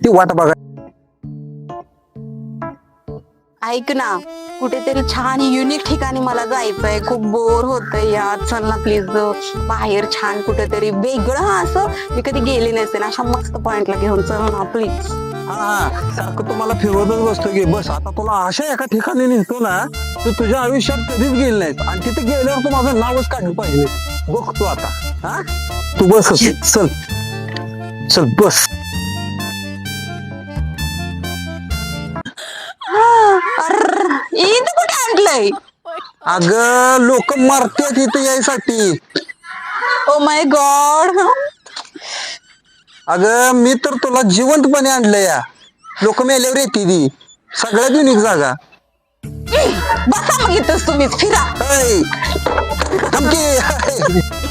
ती वाट बघा. ऐक ना, कुठेतरी छान युनिक ठिकाणी मला जायचंय. खूप बोर होतंय यार. चल ना प्लीज, बाहेर छान कुठेतरी वेगळं असं मी कधी गेले नसेल अशा मस्त पॉइंटला घेऊन चल ना प्लीज. हा, सारखं तुम्हाला फिरवतच बसतो की बस. आता तुला अशा एका ठिकाणी नेतो ना, तू तुझ्या आयुष्यात कधीच गेली नाहीस आणि तिथे गेल्यावर तू माझं नावच काढलं पाहिजे. बघतो आता. हा, तू बस. चल चल बस. ईद कुठे आणलंय? अगं लोक मरतात इथे यायसाठी. Oh my God. अगं मी तर तुला जिवंतपणे आणलं या. लोक मेल्यावर येते ती सगळ्यात युनिक जागा. बसा मग इथंच तुम्हीच फिरा. ऐ, थांब की.